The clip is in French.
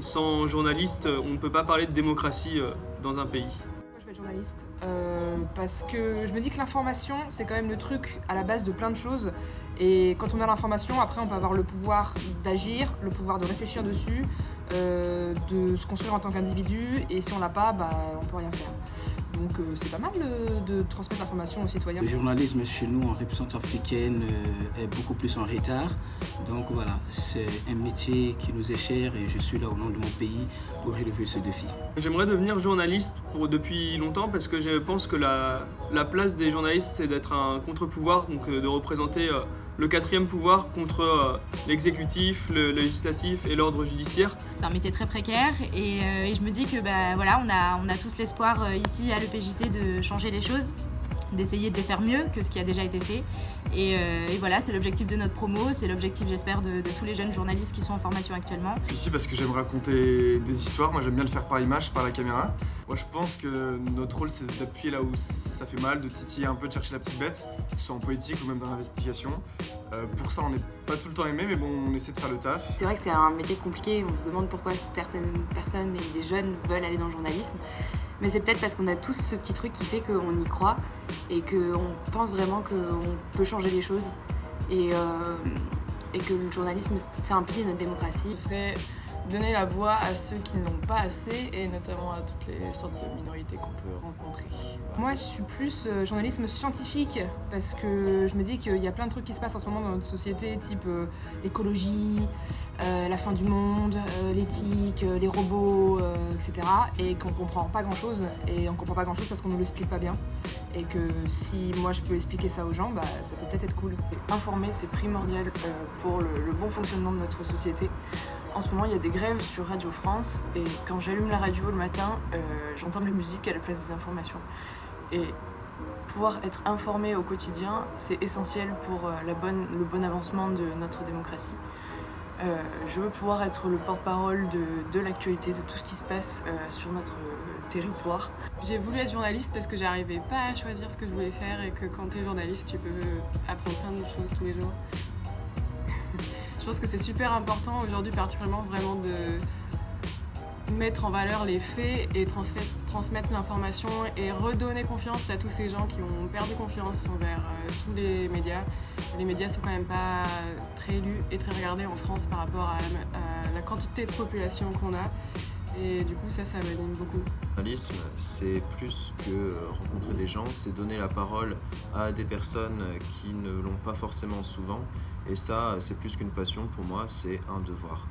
Sans journaliste, on ne peut pas parler de démocratie dans un pays. Je vais être journaliste parce que je me dis que l'information, c'est quand même le truc à la base de plein de choses. Et quand on a l'information, après, on peut avoir le pouvoir d'agir, le pouvoir de réfléchir dessus, de se construire en tant qu'individu. Et si on l'a pas, on peut rien faire. Donc c'est pas mal de transmettre l'information aux citoyens. Le journalisme chez nous en représentation africaine est beaucoup plus en retard. Donc voilà, c'est un métier qui nous est cher et je suis là au nom de mon pays pour relever ce défi. J'aimerais devenir journaliste depuis longtemps parce que je pense que la place des journalistes, c'est d'être un contre-pouvoir, donc de représenter le quatrième pouvoir contre l'exécutif, le législatif et l'ordre judiciaire. C'est un métier très précaire et je me dis que voilà, on a tous l'espoir ici à l'EPJT de changer les choses, d'essayer de les faire mieux que ce qui a déjà été fait. Et voilà, c'est l'objectif de notre promo, c'est l'objectif j'espère de tous les jeunes journalistes qui sont en formation actuellement. Je suis ici parce que j'aime raconter des histoires, moi j'aime bien le faire par l'image, par la caméra. Moi je pense que notre rôle c'est d'appuyer là où ça fait mal, de titiller un peu, de chercher la petite bête, que ce soit en politique ou même dans l'investigation. Pour ça on n'est pas tout le temps aimé, mais bon on essaie de faire le taf. C'est vrai que c'est un métier compliqué, on se demande pourquoi certaines personnes et des jeunes veulent aller dans le journalisme. Mais c'est peut-être parce qu'on a tous ce petit truc qui fait qu'on y croit et qu'on pense vraiment qu'on peut changer les choses et que le journalisme, c'est un pilier de notre démocratie. Ce serait donner la voix à ceux qui ne l'ont pas assez et notamment à toutes les sortes de minorités qu'on peut rencontrer. Moi, je suis plus journalisme scientifique parce que je me dis qu'il y a plein de trucs qui se passent en ce moment dans notre société, type l'écologie, la fin du monde, l'éthique, les robots, etc. Et qu'on comprend pas grand-chose. Et on comprend pas grand-chose parce qu'on nous l'explique pas bien. Et que si moi je peux expliquer ça aux gens, ça peut peut-être être cool. Informer, c'est primordial pour le bon fonctionnement de notre société. En ce moment, il y a des grèves sur Radio France et quand j'allume la radio le matin, j'entends de la musique à la place des informations. Et pouvoir être informé au quotidien, c'est essentiel pour le bon avancement de notre démocratie. Je veux pouvoir être le porte-parole de l'actualité, de tout ce qui se passe sur notre territoire. J'ai voulu être journaliste parce que j'arrivais pas à choisir ce que je voulais faire et que quand t'es journaliste, tu peux apprendre plein de choses tous les jours. Je pense que c'est super important aujourd'hui particulièrement vraiment de mettre en valeur les faits et transmettre l'information et redonner confiance à tous ces gens qui ont perdu confiance envers tous les médias. Les médias sont quand même pas très lus et très regardés en France par rapport à la quantité de population qu'on a. Et du coup, ça m'anime beaucoup. Le journalisme, c'est plus que rencontrer des gens, c'est donner la parole à des personnes qui ne l'ont pas forcément souvent. Et ça, c'est plus qu'une passion pour moi, c'est un devoir.